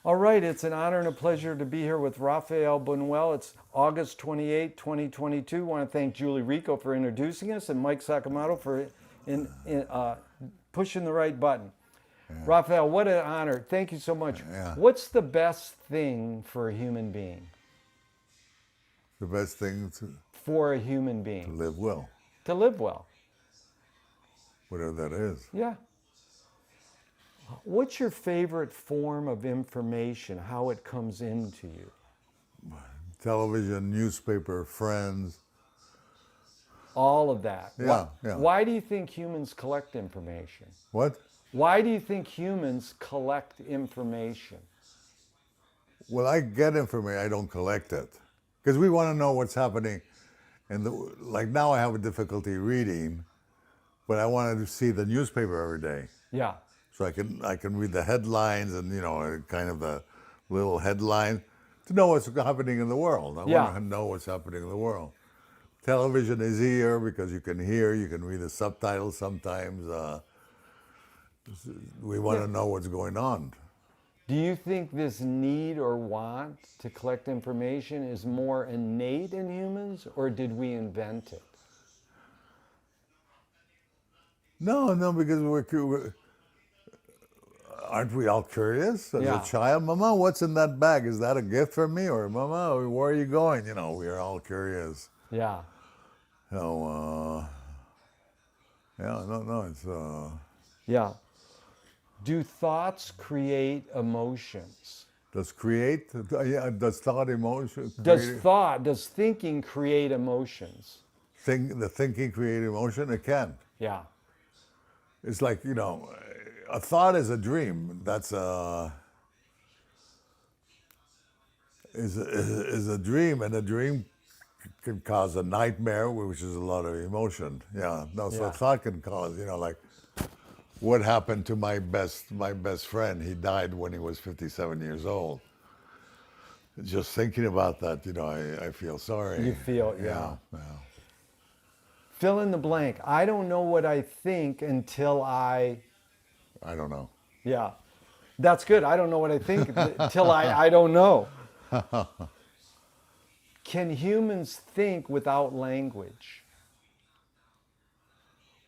All right, it's an honor and a pleasure to be here with Rafael Buñuel. It's August 28, 2022. I want to thank Julie Rico for introducing us and Mike Sakamoto for pushing the right button. Yeah. Rafael, what an honor. Thank you so much. Yeah. What's the best thing for a human being? The best thing For a human to being? live well, To live well. whatever that is. Yeah. What's your favorite form of information, how it comes into you? Television, newspaper, friends. All of that. Yeah, yeah. Why do you think humans collect information? What? Why do you think humans collect information? Well, I get information, I don't collect it. Because we want to know what's happening. And like now I have a difficulty reading, but I wanted to see the newspaper every day. Yeah. So I can read the headlines and, kind of the little headline to know what's happening in the world. I want to know what's happening in the world. Television is here because you can hear, you can read the subtitles sometimes. We want to know what's going on. Do you think this need or want to collect information is more innate in humans, or did we invent it? No, because aren't we all curious as a child? Mama, what's in that bag? Is that a gift for me? Or Mama, where are you going? We are all curious. Yeah. So, it's... Yeah. Do thoughts create emotions? Does thought emotion? Does thinking create emotions? The thinking create emotion? It can. Yeah. It's like, a thought is a dream. That's is a dream, and a dream can cause a nightmare, which is a lot of emotion. So a thought can cause, like, what happened to my best friend? He died when he was 57 years old. Just thinking about that, I feel sorry. You feel, yeah. Fill in the blank. I don't know what I think until I don't know. Yeah. That's good. I don't know what I think until I don't know. Can humans think without language?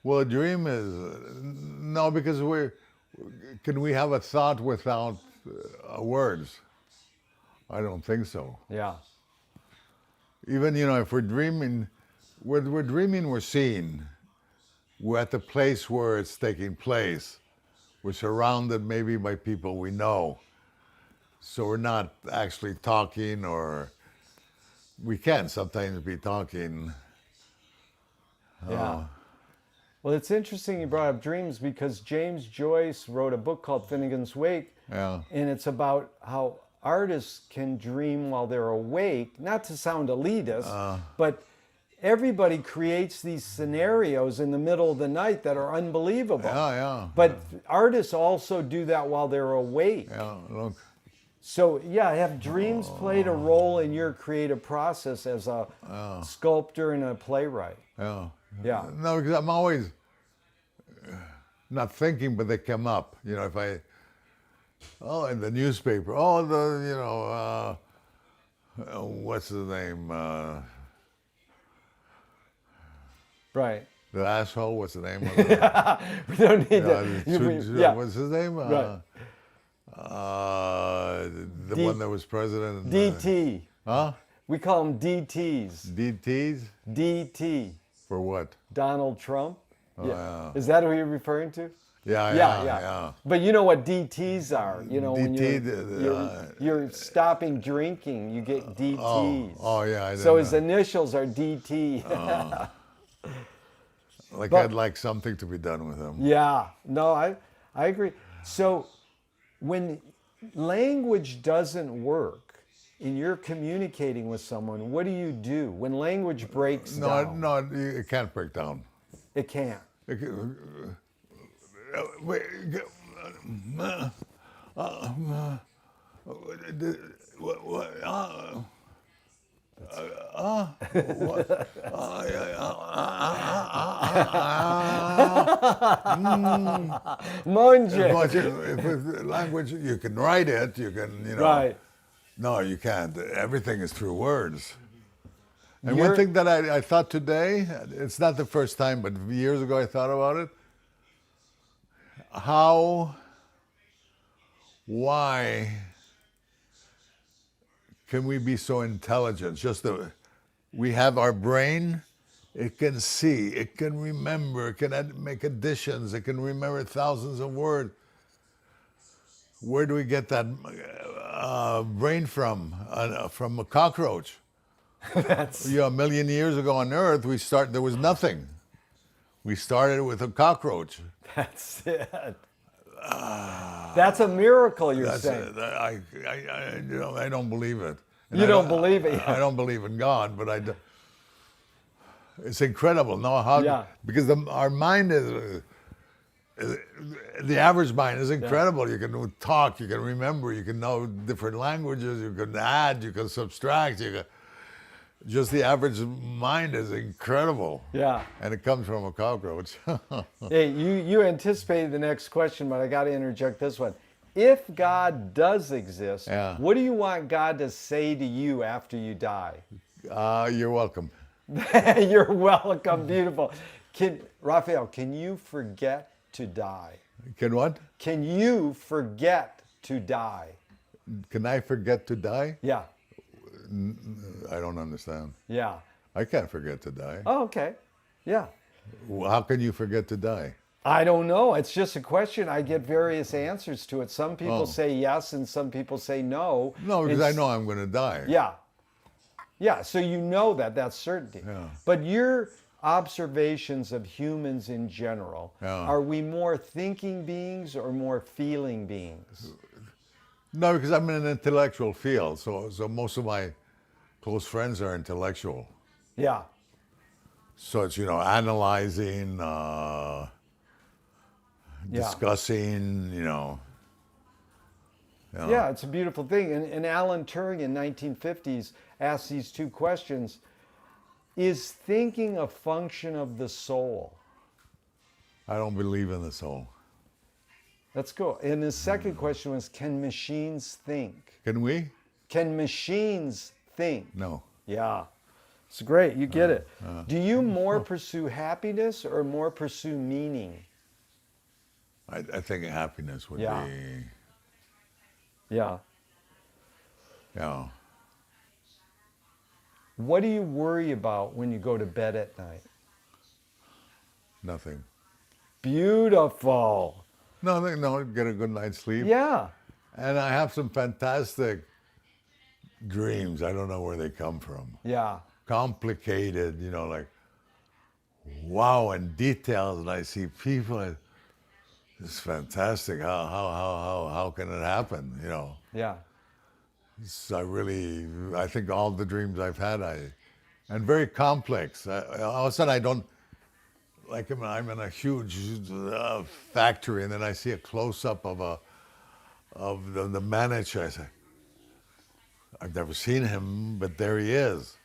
Well, a dream is... No, because can we have a thought without words? I don't think so. Yeah. Even, if we're dreaming, we're seeing. We're at the place where it's taking place. We're surrounded maybe by people we know. So we're not actually talking, or we can sometimes be talking. Yeah. Well, it's interesting you brought up dreams, because James Joyce wrote a book called Finnegan's Wake, and it's about how artists can dream while they're awake, not to sound elitist, but everybody creates these scenarios in the middle of the night that are unbelievable. But artists also do that while they're awake. Look. So, have dreams played a role in your creative process as a sculptor and a playwright? Yeah. No, because I'm always not thinking, but they come up. If in the newspaper, what's his name? Right. The asshole, what's the name of it? We don't need that. What's his name? Right. The one that was president. DT. Huh? We call them DTs. DTs? DT. For what? Donald Trump. Yeah. Is that who you're referring to? Yeah. But you know what DTs are? When you're stopping drinking, you get DTs. I didn't So his know. initials are DT. I'd like something to be done with him. Yeah. No, I agree. So when language doesn't work and you're communicating with someone, what do you do when language breaks down? No, it can't break down. It can't. What? Monje. If it's language, you can write it, you can, Right. No, you can't. Everything is through words. And You're- one thing that I thought today, it's not the first time, but years ago I thought about it. Why can we be so intelligent? We have our brain, it can see, it can remember, it can make additions, it can remember thousands of words. Where do we get that brain from? From a cockroach. That's A million years ago on Earth, there was nothing. We started with a cockroach. that's it. That's a miracle, you're saying. I don't believe it. And You I don't believe it? I don't believe in God, but it's incredible. No, Yeah. because our mind is the average mind is incredible. You can talk, you can remember, you can know different languages, you can add, you can subtract, just the average mind is incredible. Yeah. And it comes from a cockroach. Hey, you anticipated the next question, but I got to interject this one. If God does exist, Yeah. what do you want God to say to you after you die? You're welcome. You're welcome. Beautiful. Rafael, can you forget to die? Can what? Can you forget to die? Can I forget to die? Yeah. I don't understand. Yeah. I can't forget to die. Oh, okay. Yeah. How can you forget to die? I don't know. It's just a question. I get various answers to it. Some people Oh. say yes and some people say no. No, because I know I'm going to die. Yeah. Yeah, so you know that's certainty. Yeah. But your observations of humans in general, Yeah. are we more thinking beings or more feeling beings? No, because I'm in an intellectual field, so most of my close friends are intellectual. Yeah. So it's, analyzing, discussing, Yeah, it's a beautiful thing. And Alan Turing in 1950s asked these two questions. Is thinking a function of the soul? I don't believe in the soul. That's cool. And his second question was, can machines think? Can we? Can machines think? No. Yeah. It's great. You get it. Do you more pursue happiness or more pursue meaning? I think happiness would Yeah. be, Yeah. yeah. What do you worry about when you go to bed at night? Nothing. Beautiful. Nothing, no, get a good night's sleep. Yeah. And I have some fantastic dreams. I don't know where they come from. Yeah. Complicated, like, wow, and details. And I see people, it's fantastic. How can it happen, Yeah. So I think all the dreams I've had, and very complex. All of a sudden I don't, like I'm in a huge factory, and then I see a close-up of the manager. I say, I've never seen him, but there he is.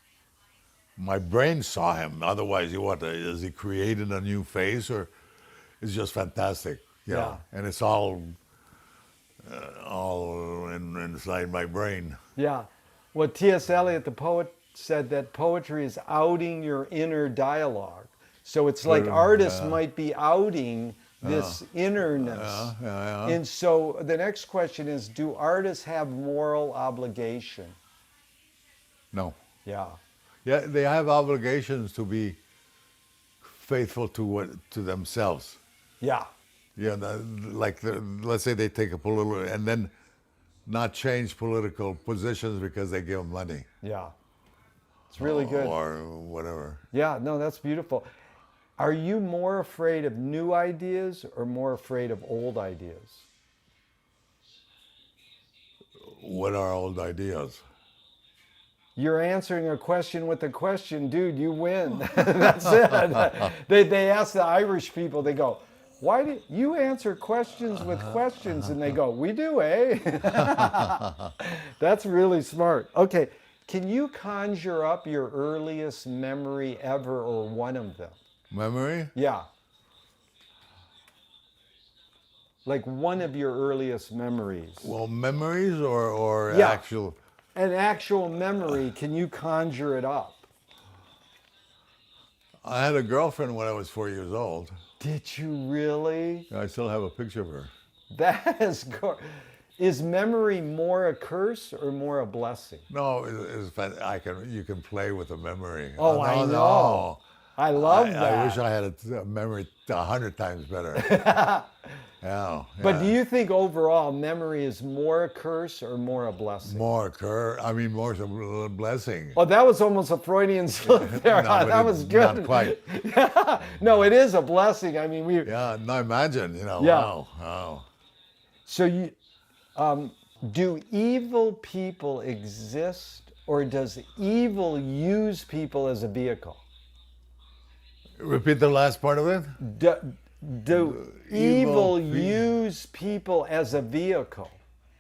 My brain saw him. Otherwise, is he created a new face, or it's just fantastic? Yeah. And it's all inside my brain. Yeah. Well, T.S. Eliot, the poet, said that poetry is outing your inner dialogue. So it's like artists might be outing this innerness. Yeah. And so the next question is, do artists have moral obligation? No. Yeah. Yeah, they have obligations to be faithful to themselves. Yeah. Yeah, let's say they take a political, and then not change political positions because they give them money. Yeah. It's really good. Or whatever. Yeah, no, that's beautiful. Are you more afraid of new ideas or more afraid of old ideas? What are old ideas? You're answering a question with a question, dude, you win. That's it. They ask the Irish people, they go, why do you answer questions with questions? And they go, we do, eh? That's really smart. Okay, Can you conjure up your earliest memory ever or one of them? Memory? Yeah. Like one of your earliest memories. Well, memories or Yeah. actual? An actual memory, can you conjure it up? I had a girlfriend when I was 4 years old. Did you really? I still have a picture of her. That is Is memory more a curse or more a blessing? No, you can play with a memory. Oh, I know. No. I love that. I wish I had a memory 100 times better. Yeah. But do you think overall memory is more a curse or more a blessing? More a blessing. Oh, that was almost a Freudian slip there. No, that was good. Not quite. No, it is a blessing. I mean, Yeah, no, imagine, Yeah. Wow. So do evil people exist, or does evil use people as a vehicle? Repeat the last part of it. Do evil use people as a vehicle?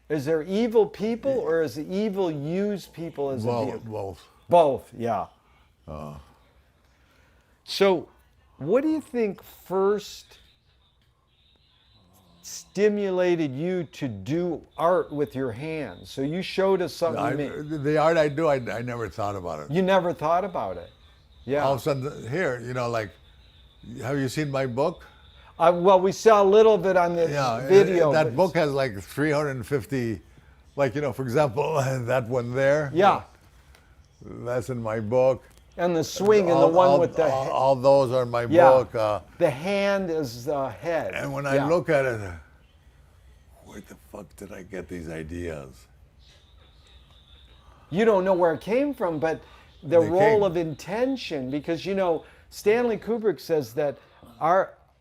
Is there evil people, or is evil use people as a vehicle? Both. Both, yeah. So, what do you think first stimulated you to do art with your hands? So you showed us something you made. The art I do, I never thought about it. You never thought about it. Yeah. All of a sudden, here, like, have you seen my book? Well, we saw a little bit on the video. That book has like 350, for example, that one there. Yeah. That's in my book. And the swing and the one with the... All those are in my book. The hand is the head. And when I look at it, where the fuck did I get these ideas? You don't know where it came from, but the role of intention, because, Stanley Kubrick says that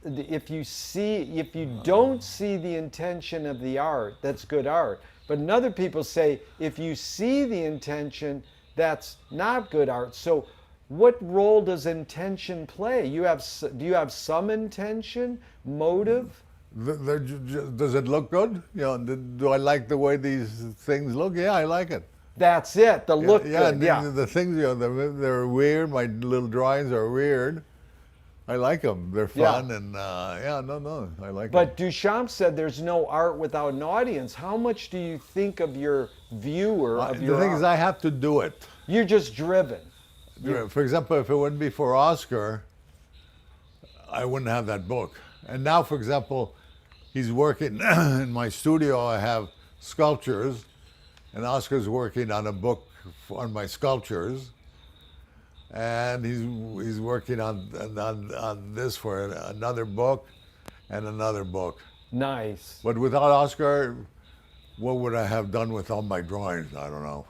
if you don't see the intention of the art, that's good art. But other people say, if you see the intention, that's not good art. So what role does intention play? Do you have some intention, motive? Does it look good? Do I like the way these things look? Yeah, I like it. That's it, the look good. The things, they're weird. My little drawings are weird. I like them. They're fun, and I like them. But Duchamp said there's no art without an audience. How much do you think of your viewer, of your The thing art? is, I have to do it. You're just driven. For example, if it wouldn't be for Oscar, I wouldn't have that book. And now, for example, he's working in my studio. I have sculptures, and Oscar's working on a book on my sculptures. And he's working on this for another book and another book. Nice. But without Oscar, what would I have done with all my drawings? I don't know.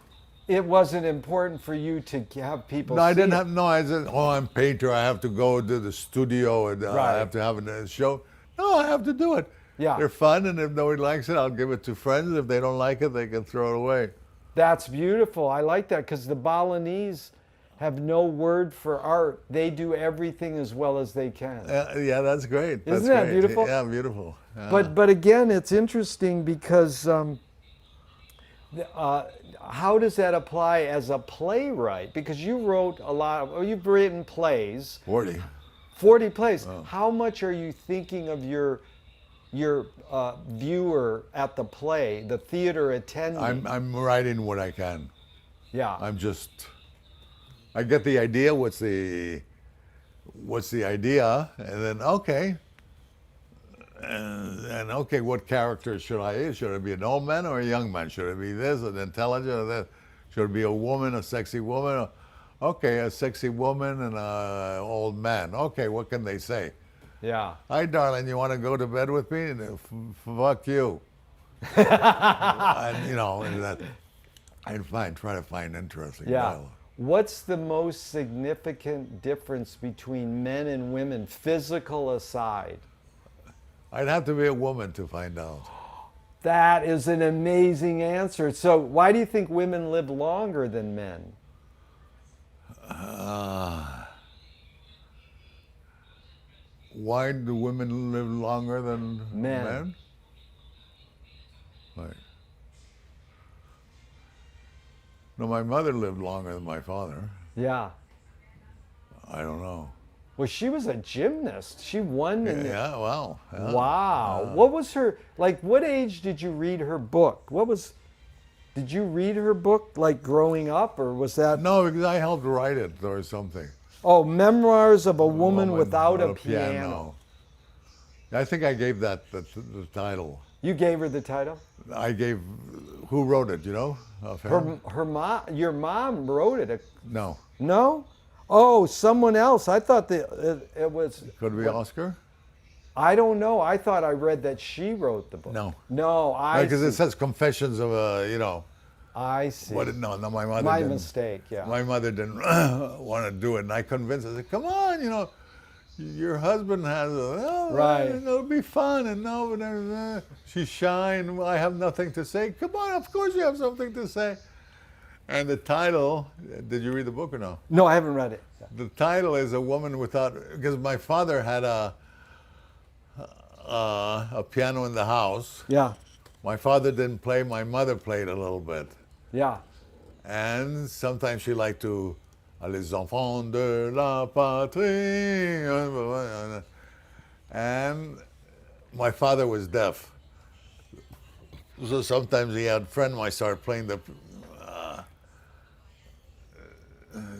It wasn't important for you to have people. No, I didn't have. No, I said, I'm a painter. I have to go to the studio and I have to have a show. No, I have to do it. Yeah. They're fun, and if nobody likes it, I'll give it to friends. If they don't like it, they can throw it away. That's beautiful. I like that, because the Balinese have no word for art. They do everything as well as they can. Yeah, that's great. Isn't that beautiful? Yeah, beautiful. Yeah. But again, it's interesting because how does that apply as a playwright? Because you wrote a lot, or you've written plays. 40. 40 plays. Oh. How much are you thinking of your viewer at the play, the theater attending? I'm writing what I can. Yeah. I get the idea. What's the idea? And then okay. And okay, what character should I use? Should it be an old man or a young man? Should it be this, an intelligent, or that? Should it be a woman, a sexy woman? Okay, a sexy woman and an old man. Okay, what can they say? Yeah. Hi, darling, you want to go to bed with me? Fuck you. And that. Try to find interesting dialogue. What's the most significant difference between men and women, physical aside? I'd have to be a woman to find out. That is an amazing answer. So why do you think women live longer than men? Why do women live longer than men? Right. No, my mother lived longer than my father. Yeah. I don't know. Well, she was a gymnast. She won. Yeah, well. Yeah. Wow. What was her, like, what age did you read her book? Did you read her book, like, growing up, or was that? No, because I helped write it or something. Oh, Memoirs of a Woman Without a Piano. I think I gave that the title. You gave her the title? I gave, who wrote it, you know? Her mom, your mom wrote it. No. No? Oh, someone else. I thought that it was. Could it be Oscar? I don't know. I thought I read that she wrote the book. No. No, Because it says Confessions of a, you know. I see. No, my mother My didn't. mistake, yeah. My mother didn't want to do it, and I convinced her. I said, come on, you know, your husband has Right. It'll be fun, and no, she's shy, and I have nothing to say. Come on, of course you have something to say. And the title, did you read the book or no? No, I haven't read it. The title is A Woman Without, because my father had a piano in the house. Yeah. My father didn't play, my mother played a little bit. Yeah. And sometimes she liked to, Les enfants de la patrie. And my father was deaf. So sometimes he had a friend when I started playing the,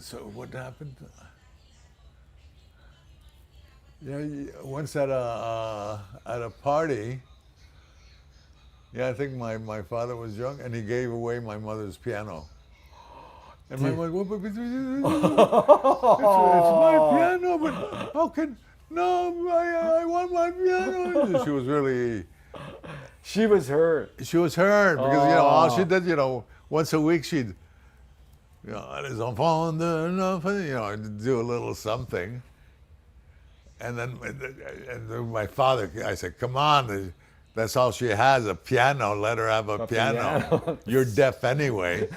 so what happened? Yeah, once at a party, yeah, I think my father was young, and he gave away my mother's piano. And my mother, it's my piano, but how can, no, I want my piano. She was really... She was hurt. She was hurt, because, you know, all she did, you know, once a week she'd, you know, les enfants de la patrie, you know, do a little something. And then my father, I said, come on, that's all she has, a piano. Let her have a piano. You're deaf anyway.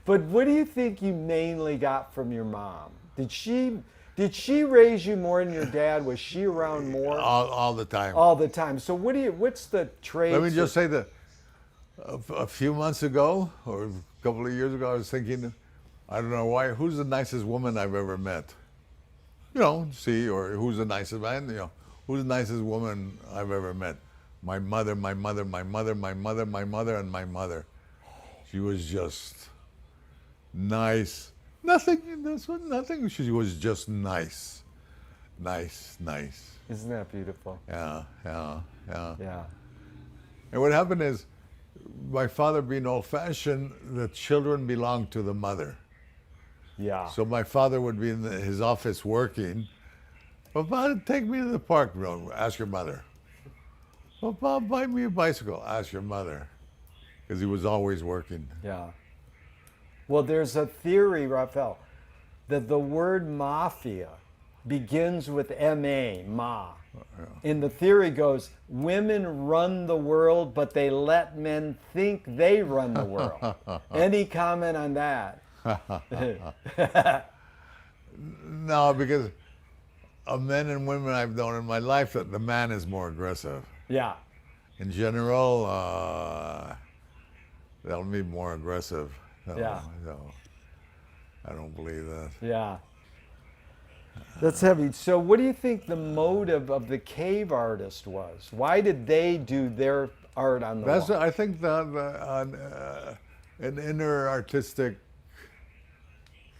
But what do you think you mainly got from your mom? Did she raise you more than your dad? Was she around more? All the time. All the time. So what's the traits? Let me just say that a few months ago, or a couple of years ago, I was thinking, I don't know why, who's the nicest woman I've ever met? You know, or who's the nicest man, you know. Who's the nicest woman I've ever met? My mother, my mother, my mother, my mother, my mother, and my mother. She was just nice. Nothing. She was just nice. Nice. Isn't that beautiful? Yeah. Yeah. And what happened is, my father being old-fashioned, the children belonged to the mother. Yeah. So my father would be in his office working. Papa, take me to the park. No, ask your mother. Papa, buy me a bicycle. Ask your mother. Because he was always working. Yeah. Well, there's a theory, Rafael, that the word mafia begins with M-A, ma. Yeah. And the theory goes, women run the world, but they let men think they run the world. Any comment on that? No, because of men and women I've known in my life, that the man is more aggressive. Yeah. In general, they'll be more aggressive. Yeah. No, I don't believe that. Yeah. That's heavy. So what do you think the motive of the cave artist was? Why did they do their art on the wall? I think an inner artistic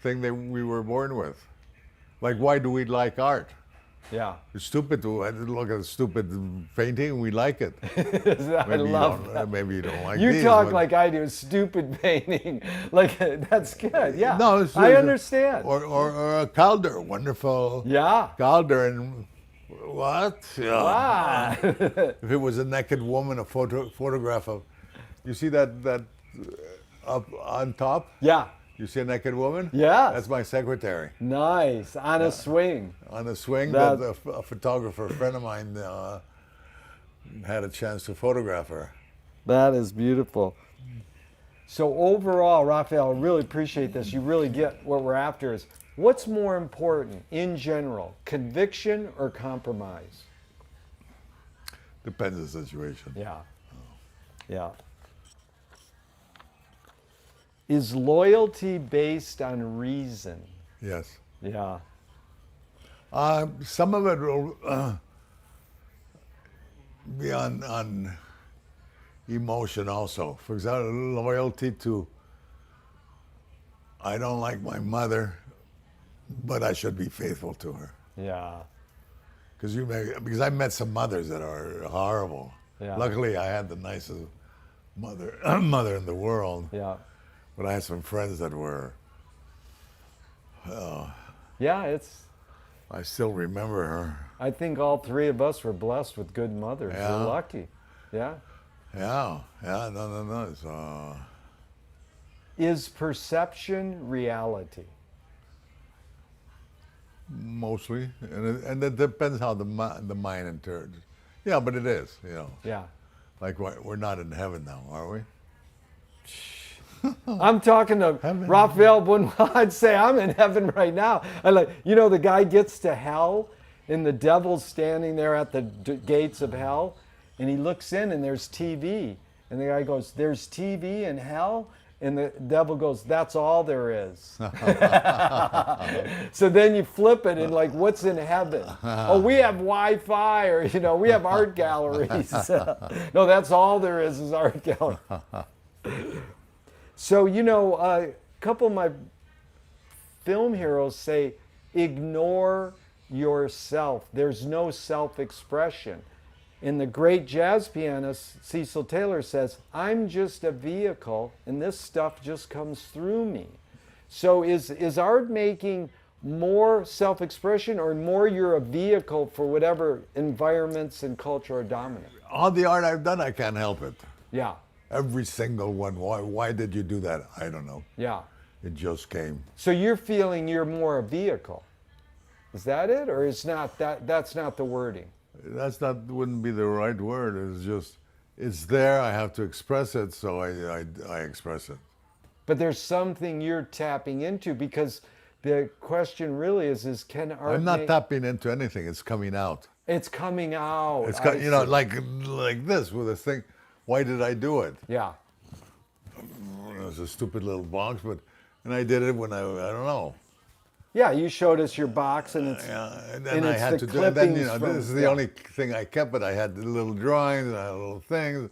thing that we were born with. Like, why do we like art? Yeah. It's stupid to look at a stupid painting. We like it. I love that. Maybe you don't like You these, talk but- like I do, stupid painting. Like, that's good. Yeah. No, I understand. Or a Calder, wonderful Yeah. Calder, and what? Yeah. Ah. If it was a naked woman, a photograph of, you see that up on top? Yeah. You see a naked woman? Yes. That's my secretary. Nice. On a swing. On a swing, That- but a photographer, a friend of mine, had a chance to photograph her. That is beautiful. So overall, Rafael, I really appreciate this. You really get what we're after is, what's more important in general, conviction or compromise? Depends on the situation. Yeah. Yeah. Is loyalty based on reason? Yes. Yeah. Some of it will be on emotion also. For example, loyalty to, I don't like my mother, but I should be faithful to her. Yeah. Because I met some mothers that are horrible. Yeah. Luckily, I had the nicest mother in the world. Yeah. But I had some friends that were. Yeah, I still remember her. I think all three of us were blessed with good mothers. Yeah. We're lucky. Yeah. Yeah. No. It's, Is perception reality? mostly, and it depends how the mind interprets. Yeah, but it is. Yeah. Like we're not in heaven now, are we? I'm talking to Rafael Buñuel. I'd say I'm in heaven right now. The guy gets to hell, and the devil's standing there at the gates of hell, and he looks in, and there's TV, and the guy goes, "There's TV in hell." And the devil goes, "That's all there is." So then you flip it and what's in heaven? Oh, we have Wi-Fi, or we have art galleries. No, that's all there is art gallery. So a couple of my film heroes say, ignore yourself. There's no self-expression. And the great jazz pianist Cecil Taylor says, I'm just a vehicle and this stuff just comes through me. So is art making more self-expression or more you're a vehicle for whatever environments and culture are dominant? All the art I've done, I can't help it. Yeah. Every single one. Why did you do that? I don't know. Yeah. It just came. So you're feeling you're more a vehicle. Is that it? Or is not that's not the wording? Wouldn't be the right word. It's just, it's there. I have to express it, so I express it. But there's something you're tapping into, because the question really is can art? I'm not tapping into anything. It's coming out. It's coming out. It's like this with this thing. Why did I do it? Yeah. It was a stupid little box, and I did it when I don't know. Yeah, you showed us your box, and it's and then I had to do it. Then this is the only thing I kept, but I had the little drawings and I had little things,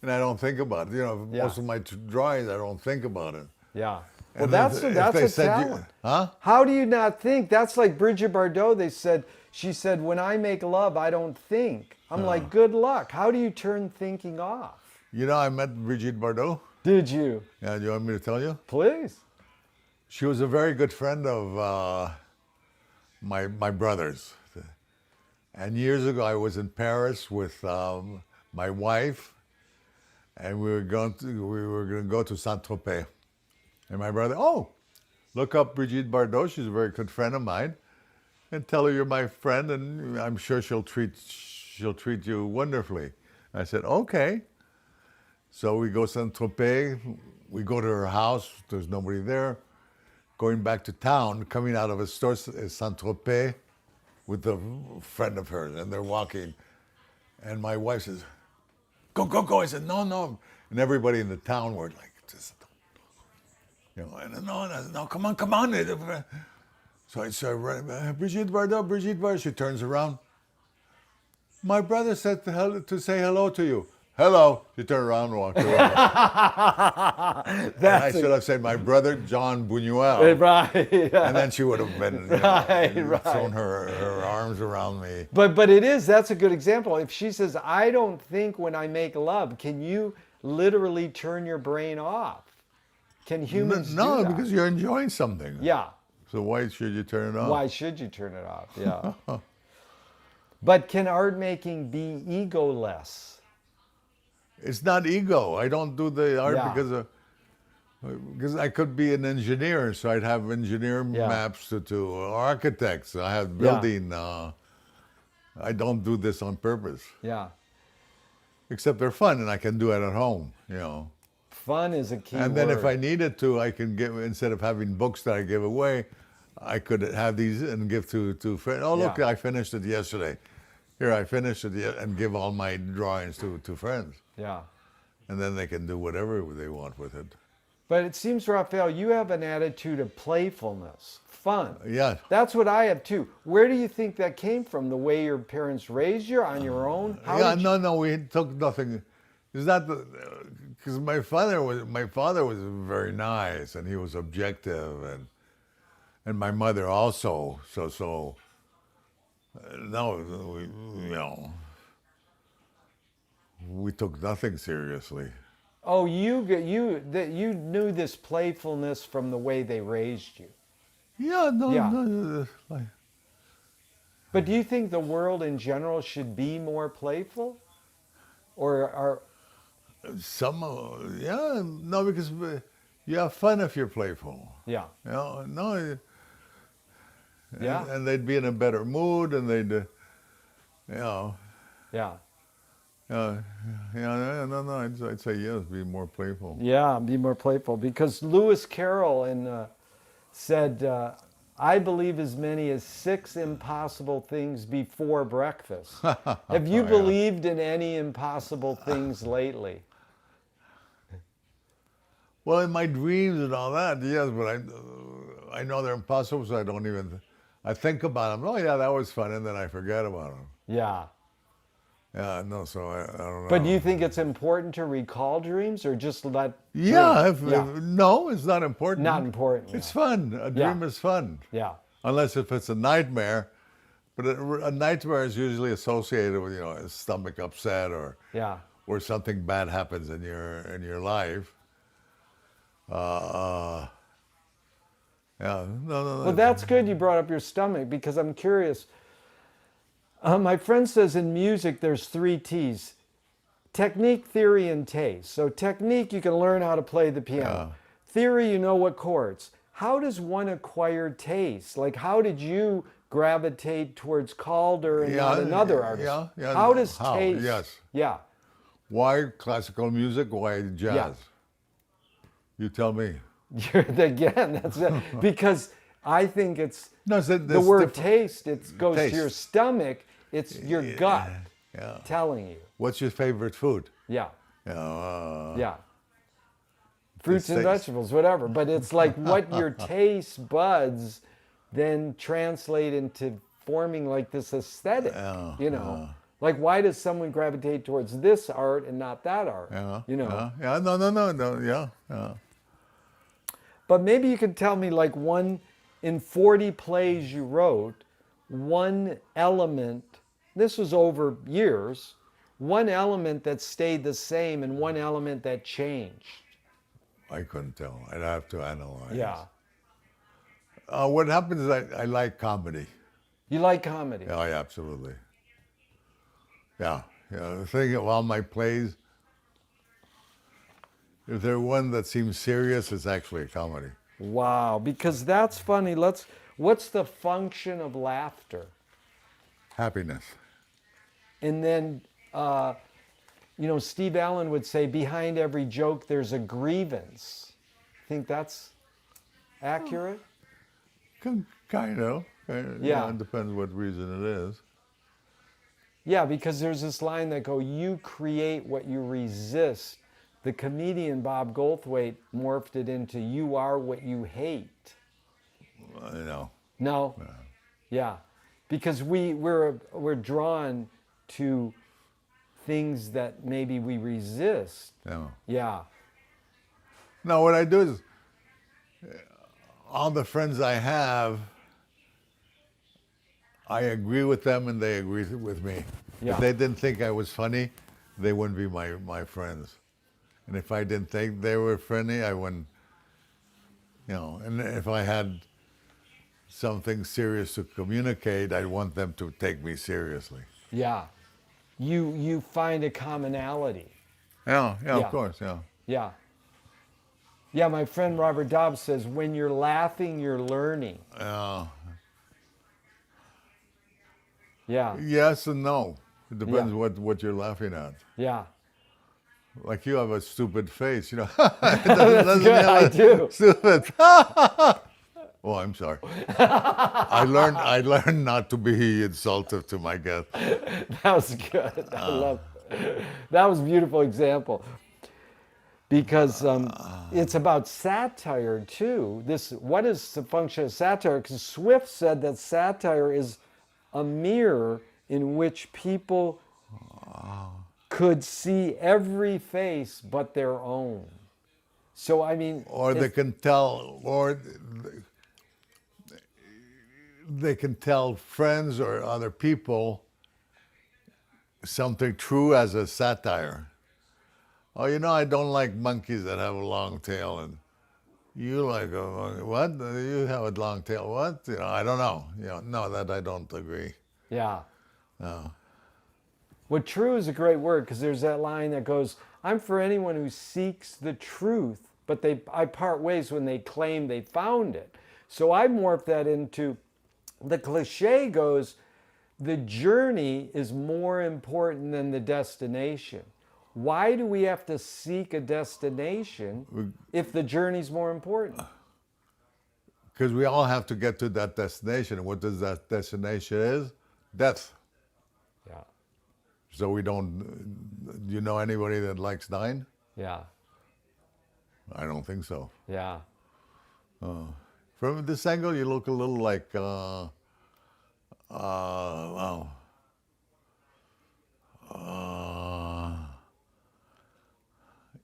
and I don't think about it. Most of my drawings, I don't think about it. Yeah. Well, And that's a talent. Huh? How do you not think? That's like Brigitte Bardot. She said, when I make love, I don't think. I'm like, good luck. How do you turn thinking off? I met Brigitte Bardot. Did you? Yeah, do you want me to tell you? Please. She was a very good friend of my brother's. And years ago, I was in Paris with my wife, and we were going to go to Saint-Tropez. And my brother, look up Brigitte Bardot. She's a very good friend of mine, and tell her you're my friend, and I'm sure she'll treat you wonderfully. I said, okay. So we go to Saint-Tropez. We go to her house. There's nobody there. Going back to town, coming out of a store at Saint-Tropez with a friend of hers, and they're walking. And my wife says, go. I said, no. And everybody in the town were like, and no, come on. So I said, Brigitte Bardot. She turns around. My brother said to say hello to you. Hello. She turned around and walked away. I should have said my brother, John Buñuel. Right. Yeah. And then she would have been thrown her arms around me. But that's a good example. If she says, I don't think when I make love, can you literally turn your brain off? Can humans do that? No, because you're enjoying something. Yeah. So why should you turn it off? Why should you turn it off? Yeah. But can art making be egoless? It's not ego. I don't do the art because I could be an engineer, so I'd have engineer maps to architects. I have building. I don't do this on purpose. Yeah. Except they're fun, and I can do it at home. Fun is a key And then word. if I needed to, I can give, instead of having books that I give away, I could have these and give to friends. Oh, look, I finished it yesterday. Here, I finished it, and give all my drawings to friends. Yeah. And then they can do whatever they want with it. But it seems, Rafael, you have an attitude of playfulness, fun. Yeah. That's what I have too. Where do you think that came from? The way your parents raised you, on your own? Yeah, no, we took nothing. It's not because my father was very nice and he was objective, and my mother also. So no, we took nothing seriously. Oh, you knew this playfulness from the way they raised you. Yeah, no, Yeah. no. But do you think the world in general should be more playful? Or are Some, yeah, no, because you have fun if you're playful. yeah. You know, no, Yeah. and they'd be in a better mood, and they'd, you know, Yeah. yeah, no, I'd say yes, be more playful. Yeah, be more playful. Because Lewis Carroll said, I believe as many as 6 impossible things before breakfast. Have you Yeah. believed in any impossible things lately? Well, in my dreams and all that, yes, but I know they're impossible, so I don't even, I think about them. Oh yeah, that was fun, and then I forget about them. Yeah. Yeah, no, so I don't know. But do you think it's important to recall dreams or just let Yeah, dream? no, it's not important. Not important. It's fun. A dream is fun. Yeah. Unless if it's a nightmare. But a nightmare is usually associated with, a stomach upset Yeah. or something bad happens in your life. Yeah, no. Well, that's good you brought up your stomach because I'm curious. My friend says in music there's 3 T's. Technique, theory, and taste. So technique, you can learn how to play the piano. Theory, you know what chords. How does one acquire taste? Like, how did you gravitate towards Calder and not another artist? Yeah. How does taste? Yes. Yeah. Why classical music? Why jazz? Yeah. You tell me. Again, that's it. Because I think it's No, the word taste. It goes Taste. to your stomach. It's your gut Yeah. telling you. What's your favorite food? Yeah. Yeah. Fruits and taste. vegetables, whatever. But it's like what your taste buds then translate into forming like this aesthetic. Like why does someone gravitate towards this art and not that art? Yeah. No. Yeah. But maybe you could tell me like one in 40 plays you wrote, one element, this was over years, one element that stayed the same and one element that changed. I couldn't tell. I'd have to analyze. Yeah. What happens is I like comedy. You like comedy? Yeah, absolutely. Yeah. The thing of all my plays, if they're one that seems serious, it's actually a comedy. Wow, because that's funny. What's the function of laughter? Happiness. And then, Steve Allen would say, behind every joke, there's a grievance. Think that's accurate? Kind of. Yeah. It depends what reason it is. Yeah, because there's this line that goes, you create what you resist. The comedian Bob Goldthwait morphed it into, you are what you hate. No. No? Yeah. Because we're drawn to things that maybe we resist. No. Yeah. No, what I do is, all the friends I have, I agree with them and they agree with me. Yeah. If they didn't think I was funny, they wouldn't be my friends. And if I didn't think they were funny, I wouldn't, and if I had something serious to communicate, I want them to take me seriously. Yeah. You find a commonality. Yeah, of course, yeah. Yeah. Yeah, my friend Robert Dobbs says, when you're laughing, you're learning. Yeah. Yes and no. It depends what you're laughing at. Yeah. Like you have a stupid face, It That's doesn't good, have I a do. Stupid. Oh, I'm sorry. I learned not to be insultive to my guests. That was good. I love it. That was a beautiful example. because it's about satire too. What is the function of satire? Because Swift said that satire is a mirror in which people could see every face but their own. So I mean, or they can tell, or they can tell friends or other people something true as a satire. Oh, I don't like monkeys that have a long tail, and you like a monkey. What? You have a long tail? What? I don't know. No, that I don't agree. yeah. No. Well, true is a great word because there's that line that goes, "I'm for anyone who seeks the truth, but I part ways when they claim they found it." So I morph that into the cliche goes, the journey is more important than the destination. Why do we have to seek a destination if the journey's more important? Because we all have to get to that destination. And what does that destination is? Death. Yeah. So we don't, do you know anybody that likes dying? Yeah. I don't think so. Yeah. From this angle, you look a little like,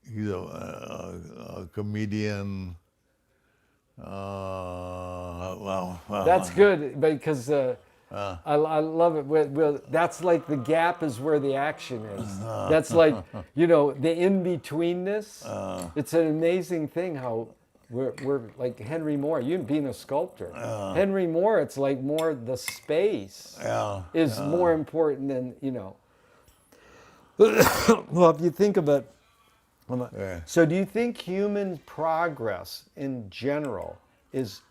he's a comedian. That's good because I love it. That's like the gap is where the action is. That's like, the in-betweenness. It's an amazing thing how we're like Henry Moore. You being a sculptor. Henry Moore, it's like more the space is more important than, Well, if you think of it, so do you think human progress in general is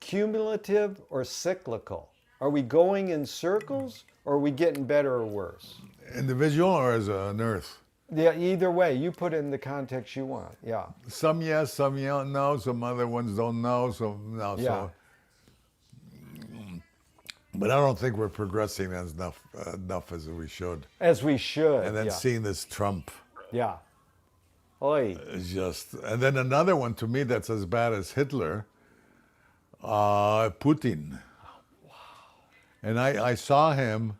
cumulative or cyclical? Are we going in circles or are we getting better or worse? Individual or as an earth? Yeah, either way, you put it in the context you want. Yeah. Some yes, some no, some other ones don't know, some no. Yeah. So, but I don't think we're progressing enough as we should. As we should. And then seeing this Trump. Yeah. Oy. Is just, and then another one to me that's as bad as Hitler, Putin. Wow. And I saw him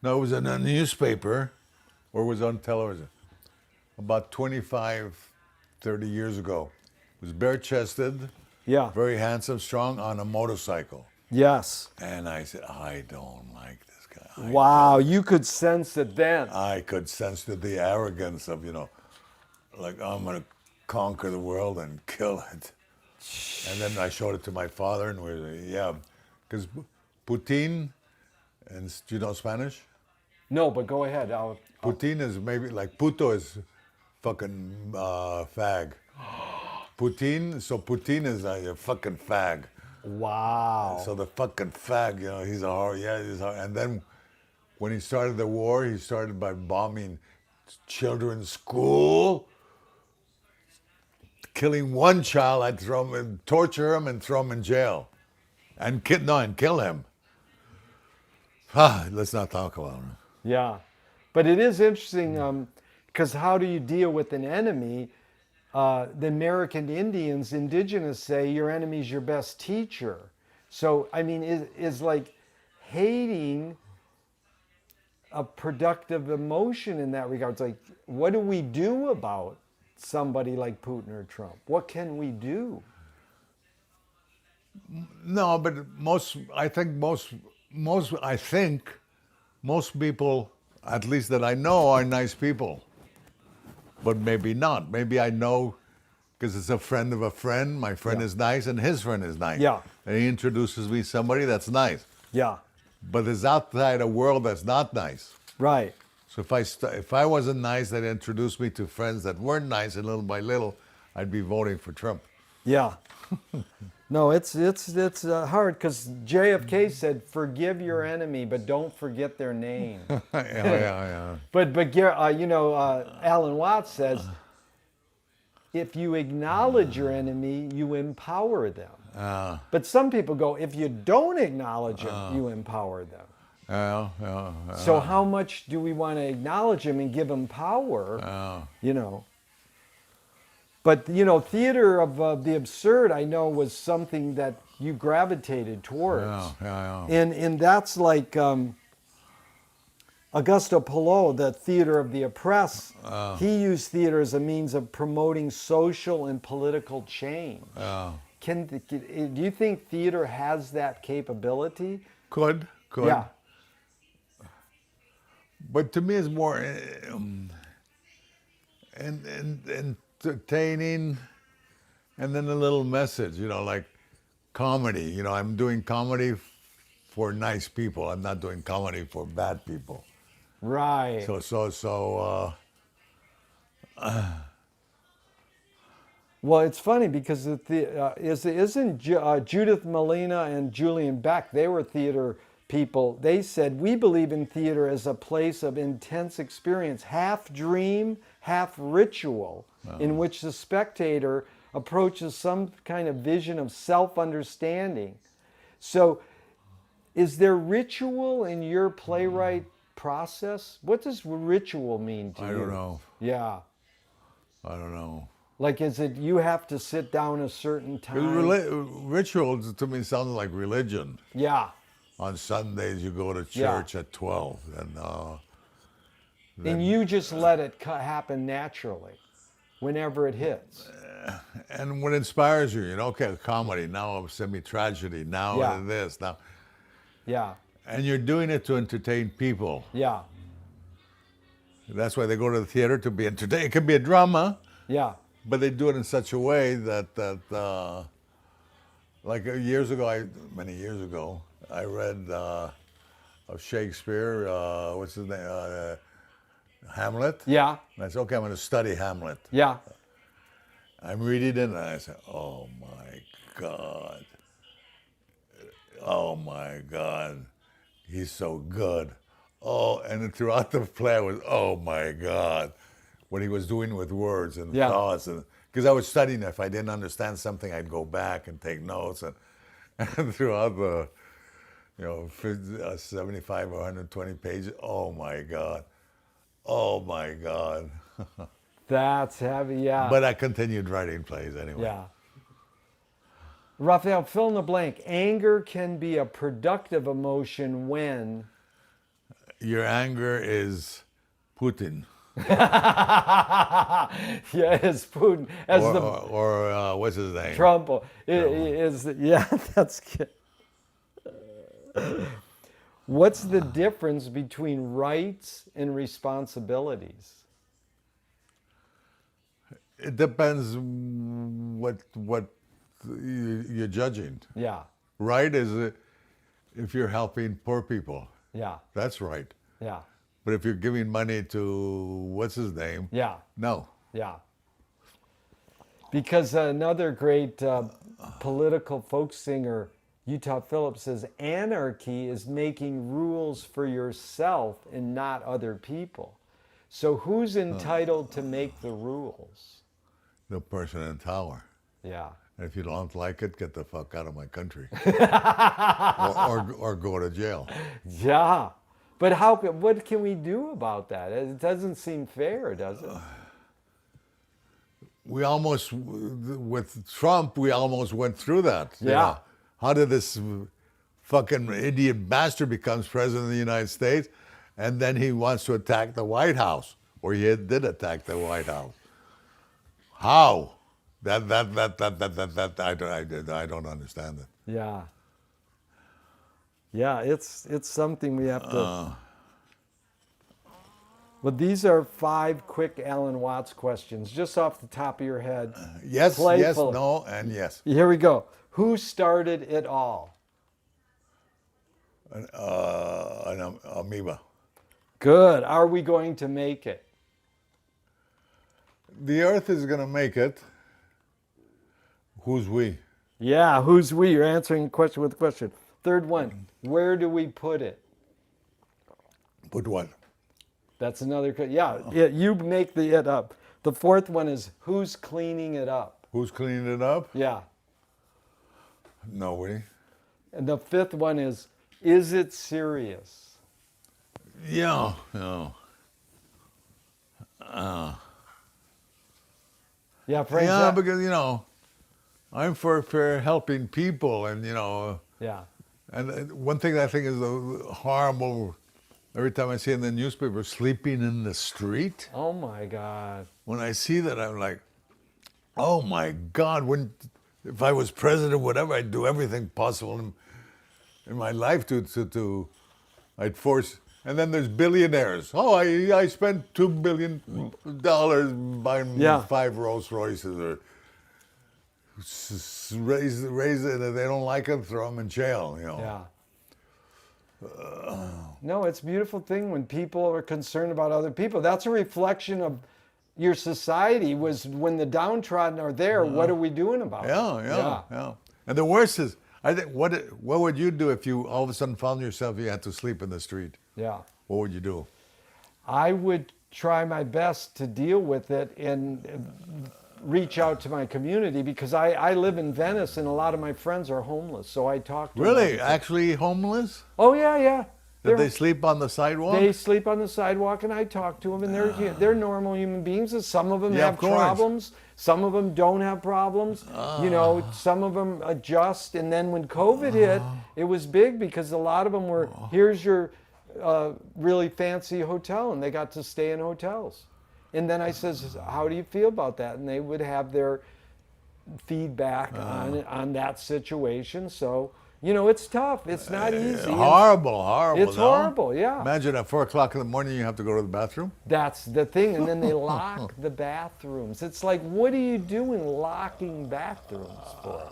it was in a newspaper or it was on television about 25, 30 years ago. He was bare-chested, very handsome, strong, on a motorcycle. Yes. And I said, I don't like this guy. Wow, you could sense it then. I could sense the arrogance of, like, I'm going to conquer the world and kill it. And then I showed it to my father, and because Putin, and do you know Spanish? No, but go ahead. Putin is maybe, like, puto is fucking fag. Putin is a fucking fag. Wow. So the fucking fag, he's a horror. Yeah, and then when he started the war, he started by bombing children's school, killing one child. I'd torture him and throw him in jail, and kill him. Let's not talk about him. Yeah, but it is interesting because how do you deal with an enemy? The American Indians, indigenous say your enemy's your best teacher. So, I mean, is like hating a productive emotion in that regard. It's like, what do we do about somebody like Putin or Trump? What can we do? No, but I think most people, at least that I know, are nice people. But maybe not. Maybe I know because it's a friend of a friend. My friend is nice and his friend is nice. Yeah. And he introduces me to somebody that's nice. Yeah. But there's outside a world that's not nice. Right. So if I wasn't nice, they'd introduce me to friends that weren't nice, and little by little, I'd be voting for Trump. Yeah. No, it's hard because JFK said, "Forgive your enemy, but don't forget their name." yeah. But Alan Watts says, if you acknowledge your enemy, you empower them. But some people go, if you don't acknowledge them, you empower them. Yeah, yeah, So how much do we want to acknowledge him and give him power? You know. But you know, theater of the absurd, I know, was something that you gravitated towards. And that's like Augusto Pelot, the theater of the oppressed. He used theater as a means of promoting social and political change. Do you think theater has that capability? Could. Yeah. But to me, it's more entertaining, and then a little message. You know, like comedy. You know, I'm doing comedy for nice people. I'm not doing comedy for bad people. Right. Well, it's funny because isn't Judith Malina and Julian Beck, they were theater people. They said, we believe in theater as a place of intense experience, half dream, half ritual, in which the spectator approaches some kind of vision of self-understanding. So is there ritual in your playwright process? What does ritual mean to you? I don't know. Yeah. I don't know. Like, is it you have to sit down a certain time? Rituals to me sound like religion. Yeah. On Sundays you go to church at 12. And you just let it happen naturally, whenever it hits. And what inspires you, you know, okay, comedy, now a semi-tragedy, now this, now. Yeah. And you're doing it to entertain people. Yeah. That's why they go to the theater, to be entertained. It could be a drama. Yeah. But they do it in such a way that like many years ago, I read of Shakespeare, what's his name, Hamlet. Yeah. And I said, okay, I'm going to study Hamlet. Yeah. I'm reading it, and I said, oh my God. Oh my God. He's so good. Oh, and then throughout the play, I was, oh my God. What he was doing with words and thoughts. Because I was studying, if I didn't understand something, I'd go back and take notes. And throughout the, 75 or 120 pages, oh my God. Oh my God. That's heavy, yeah. But I continued writing plays anyway. Yeah. Rafael, fill in the blank. Anger can be a productive emotion when? Your anger is Putin. Yes, Putin. Or what's his name? Trump. That's good. What's the difference between rights and responsibilities? It depends what you're judging. Yeah. Right is if you're helping poor people. Yeah. That's right. Yeah. But if you're giving money to what's his name? Yeah. No. Yeah. Because another great political folk singer, Utah Phillips, says anarchy is making rules for yourself and not other people. So who's entitled to make the rules? The person in power. Yeah. And if you don't like it, get the fuck out of my country. or go to jail. Yeah. But what can we do about that? It doesn't seem fair, does it? We almost, with Trump, we almost went through that. Yeah. You know? How did this fucking idiot bastard becomes president of the United States, and then he wants to attack the White House, or he did attack the White House? How? I don't understand it. Yeah. Yeah, it's something we have to. But these are 5 quick Alan Watts questions, just off the top of your head. Yes, Playful. yes, no, and yes. Here we go. Who started it all? An amoeba. Good. Are we going to make it? The Earth is going to make it. Who's we? Yeah, who's we? You're answering a question with a question. Third one. Where do we put it? Put what? That's another. You make the it up. The fourth one is who's cleaning it up? Who's cleaning it up? Yeah. Nobody. And the fifth one is it serious? Yeah, Yeah, Frank. yeah, because I'm for helping people, and Yeah. and one thing I think is horrible. Every time I see in the newspaper sleeping in the street, Oh my God. when I see that, I'm like, oh my God! If I was president, whatever, I'd do everything possible in my life I'd force. And then there's billionaires. Oh, I spent $2 billion buying 5 Rolls Royces, or raise it. If they don't like it, throw them in jail. Yeah. No, it's a beautiful thing when people are concerned about other people. That's a reflection of your society. Was when the downtrodden are there, what are we doing about it? Yeah. And the worst is, I think, what would you do if you all of a sudden found yourself you had to sleep in the street? Yeah. What would you do? I would try my best to deal with it and reach out to my community, because I live in Venice and a lot of my friends are homeless. So I talk to them. Really? Actually homeless? Oh, yeah. Did they sleep on the sidewalk? They sleep on the sidewalk, and I talk to them, and they're normal human beings. And some of them Yeah, have of course. problems. Some of them don't have problems. Some of them adjust. And then when COVID hit, it was big because a lot of them were, here's your really fancy hotel, and they got to stay in hotels. And then I says, how do you feel about that? And they would have their feedback on that situation. So, it's tough. It's not easy. Horrible. It's horrible, yeah. Imagine at 4 o'clock in the morning you have to go to the bathroom. That's the thing. And then they lock the bathrooms. It's like, what are you doing locking bathrooms for?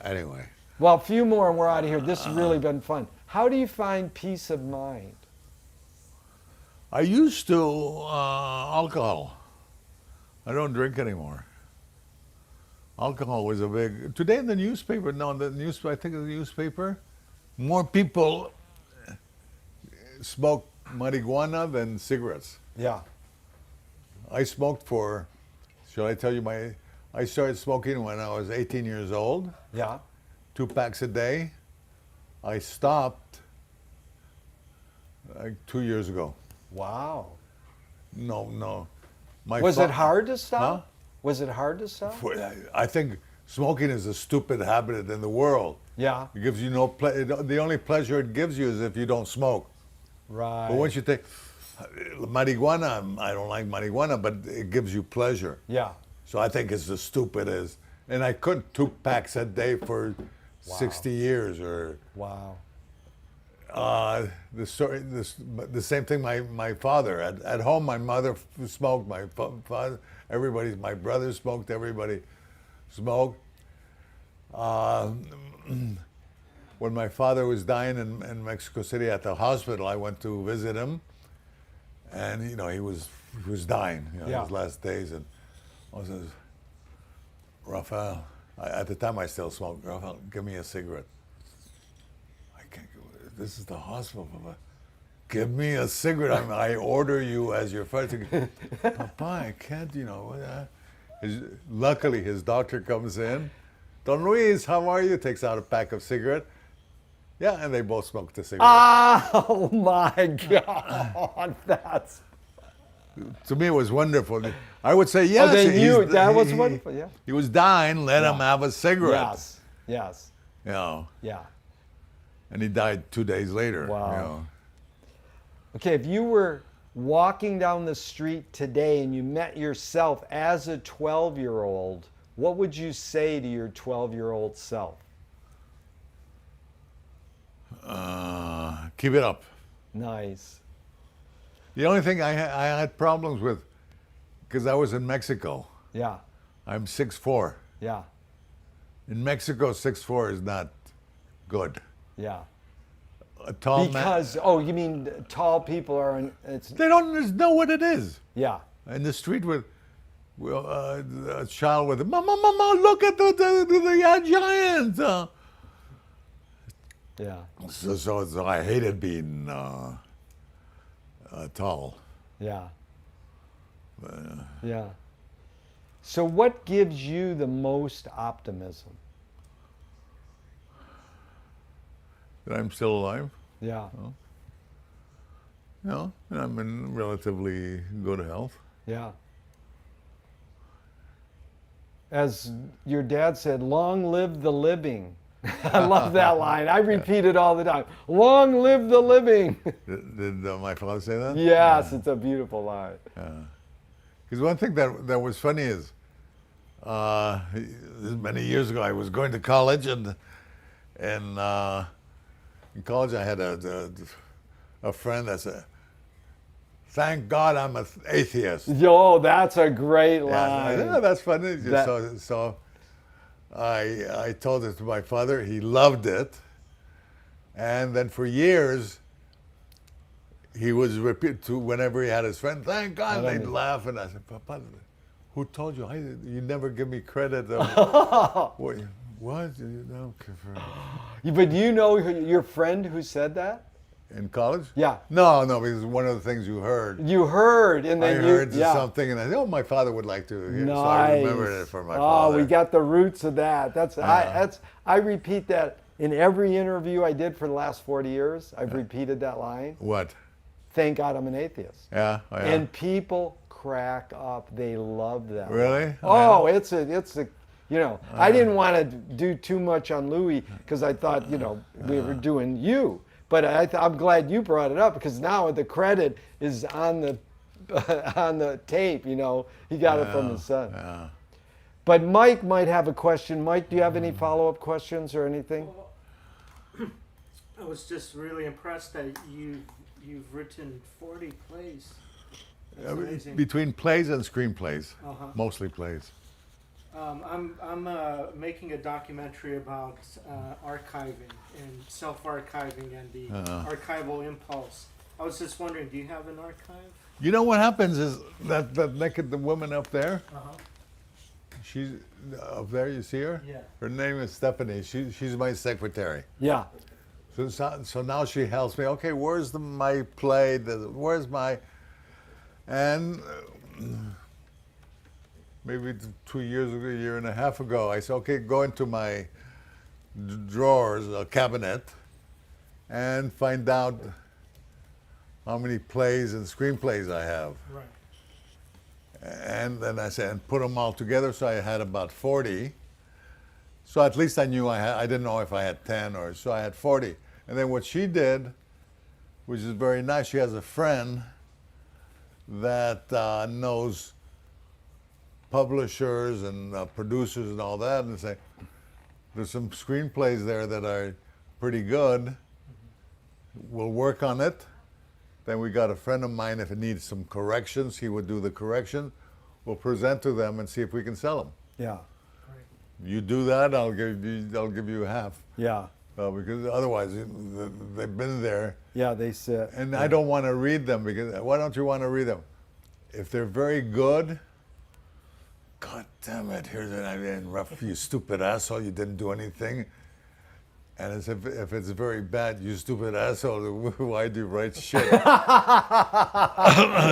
Anyway. Well, a few more and we're out of here. This has really been fun. How do you find peace of mind? I used to alcohol. I don't drink anymore. Alcohol was a big. Today in the newspaper, I think in the newspaper, more people smoke marijuana than cigarettes. Yeah. I smoked shall I tell you I started smoking when I was 18 years old. Yeah. 2 packs a day. I stopped like 2 years ago. Wow. No. Was it hard to stop? Huh? Was it hard to stop? I think smoking is a stupid habit in the world. Yeah. It gives you no pleasure. The only pleasure it gives you is if you don't smoke. Right. But once you take marijuana, I don't like marijuana, but it gives you pleasure. Yeah. So I think it's as stupid as, and I couldn't 2 packs a day for 60 years or. Wow. The same thing. My father at home. My mother smoked. My father, my brother smoked. Everybody smoked. When my father was dying in Mexico City at the hospital, I went to visit him, and he was dying. His last days, and I says, Rafael. At the time, I still smoked. Rafael, give me a cigarette. This is the hospital, Papa. Give me a cigarette. I order you as your father. Papa, I can't, Luckily, his doctor comes in. Don Luis, how are you? Takes out a pack of cigarette. Yeah, and they both smoked the cigarette. Oh, my God. That's... To me, it was wonderful. I would say, yes. Oh, they knew. That was wonderful, yeah. He was dying. Let him have a cigarette. Yes. Yeah. Yeah. And he died 2 days later. Wow. Okay, if you were walking down the street today and you met yourself as a 12-year-old, what would you say to your 12-year-old self? Keep it up. Nice. The only thing I had problems with, because I was in Mexico. Yeah. I'm 6'4". Yeah. In Mexico, 6'4" is not good. Yeah. A tall because, man. You mean tall people are They don't know what it is. Yeah. In the street with a child with, Mama, look at the giant. Yeah. So I hated being tall. Yeah. Yeah. So what gives you the most optimism? That I'm still alive? Yeah. Oh. and I'm in relatively good health. Yeah. As your dad said, long live the living. I love that line. I repeat it all the time. Long live the living. Did my father say that? Yes, it's a beautiful line. Because one thing that was funny is, many years ago, I was going to college, and in college I had a friend that said, "Thank God I'm an atheist." Yo, that's a great line. Yeah, that's funny. So I told it to my father. He loved it, and then for years he was repeat to whenever he had his friend, "Thank God," they'd laugh, and I said, "Papa, who told you? You never give me credit." What? But you know your friend who said that? In college? Yeah. No, because one of the things you heard. You heard, and then I heard something, and I said, "Oh, my father would like to hear." Nice. So I remembered it for my father. Oh, we got the roots of that. I repeat that in every interview I did for the last 40 years. I've repeated that line. What? Thank God I'm an atheist. Yeah. And people crack up. They love that. Really? Oh, it's a. I didn't want to do too much on Louis because I thought, we were doing you. But I'm glad you brought it up because now the credit is on the tape. He got it from his son. Yeah. But Mike might have a question. Mike, do you have any follow-up questions or anything? Well, I was just really impressed that you've written 40 plays. That's amazing. Between plays and screenplays, mostly plays. I'm making a documentary about archiving and self-archiving and the archival impulse. I was just wondering, do you have an archive? You know what happens is that naked the woman up there. She's up there. You see her? Yeah. Her name is Stephanie. She's my secretary. Yeah. So now she helps me. Okay, where's my play? Where's my? And maybe 2 years ago, a year and a half ago, I said, okay, go into my drawers, a cabinet, and find out how many plays and screenplays I have. Right. And then I said, and put them all together, so I had about 40. So at least I knew I didn't know if I had 10 or so I had 40. And then what she did, which is very nice, she has a friend that knows publishers and producers and all that, and say, there's some screenplays there that are pretty good. We'll work on it. Then we got a friend of mine, if it needs some corrections, he would do the correction. We'll present to them and see if we can sell them. Yeah. You do that, I'll give you half. Yeah. Because otherwise, they've been there. Yeah, they sit. And I don't want to read them, because why don't you want to read them? If they're very good, God damn it, here's an rough, you stupid asshole, you didn't do anything. And as if it's very bad, you stupid asshole, why do you write shit?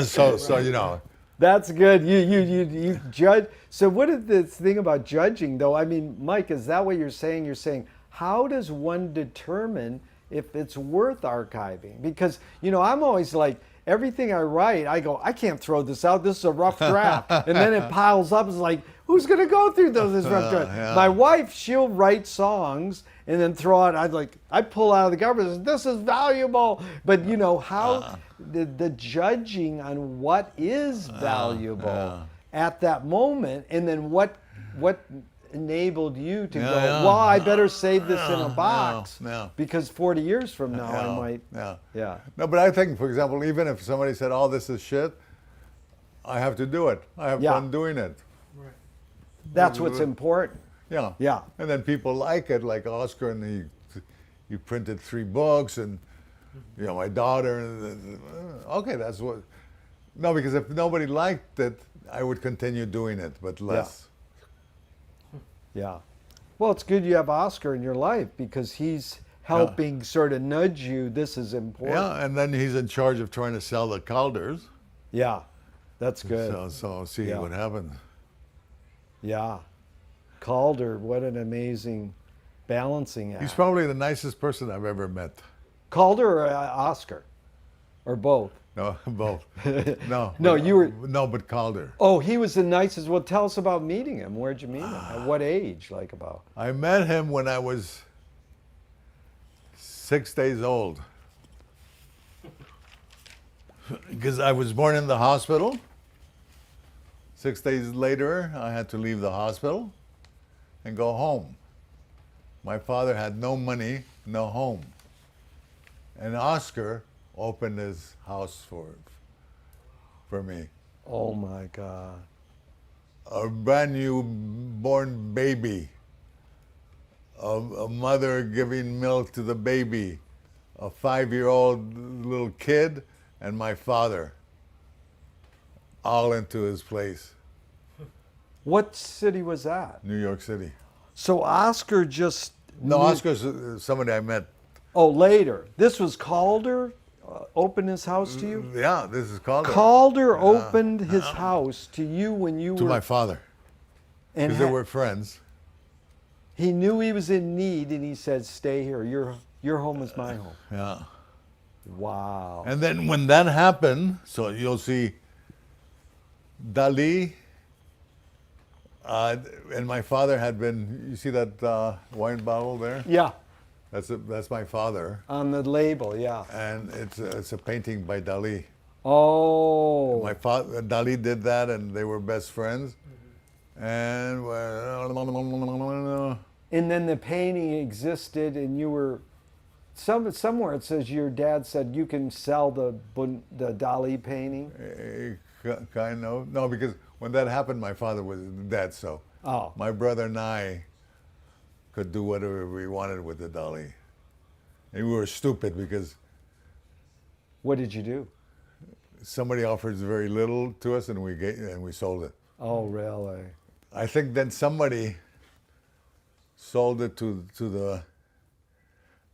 so. That's good. You judge. So what is this thing about judging, though? I mean, Mike, is that what you're saying? You're saying, how does one determine if it's worth archiving? Because, I'm always like, everything I write, I go, I can't throw this out. This is a rough draft. And then it piles up. It's like, who's going to go through this rough draft? Yeah. My wife, she'll write songs and then throw out, I pull out of the garbage, this is valuable. But, how the judging on what is valuable at that moment, and then what enabled you to go, well, I better save this in a box because 40 years from now I might. Yeah. No, but I think, for example, even if somebody said, oh, this is shit, I have to do it. I have fun doing it. Right. That's what's important. Yeah. Yeah. And then people like it, like Oscar, and he printed 3 books, and my daughter. Okay, that's what. No, because if nobody liked it, I would continue doing it, but less. Yeah. Well, it's good you have Oscar in your life because he's helping sort of nudge you. This is important. Yeah, and then he's in charge of trying to sell the Calders. Yeah, that's good. So see what happens. Yeah. Calder, what an amazing balancing act. He's probably the nicest person I've ever met. Calder or Oscar? Or both? No, both. No. No, you were. No, but Calder. Oh, he was the nicest. Well, tell us about meeting him. Where'd you meet him? At what age? Like about? I met him when I was 6 days old. Because I was born in the hospital. 6 days later, I had to leave the hospital and go home. My father had no money, no home. And Oscar opened his house for me. Oh my God. A brand new born baby. A mother giving milk to the baby. A 5-year-old little kid and my father. All into his place. What city was that? New York City. So Oscar just. No, knew- Oscar's somebody I met. Oh, later. This was Calder opened his house to you? Yeah, this is Calder. Calder opened his house to you when you To were. my father. and Because they were friends. he knew he was in need and he said, stay here. Your home is my home. Yeah. Wow. And then when that happened, so you'll see Dali, and my father had been, you see that wine bottle there? Yeah, That's my father. on the label, yeah. And it's a painting by Dali. Oh. My father, Dali did that and they were best friends. And And then the painting existed, and you were somewhere. It says your dad said you can sell the Dali painting. kind of. No, because when that happened, my father was dead, so Oh, my brother and I could do whatever we wanted with the Dali. And we were stupid because what did you do? somebody offered very little to us and we sold it. Oh, really? I think then somebody sold it to the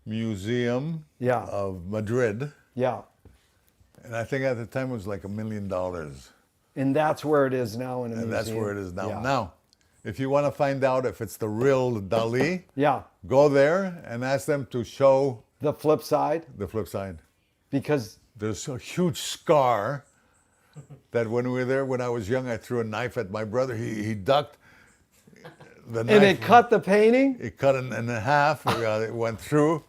Museum Yeah, of Madrid. yeah. And I think at the time it was like $1 million. And that's where it is now in a And museum. that's where it is now. Yeah. Now, if you want to find out if it's the real Dali, Yeah. go there and ask them to show The flip side, the flip side. because There's a huge scar that when we were there, when I was young, I threw a knife at my brother. He ducked. The knife, and it cut the painting. it cut in half. It went through.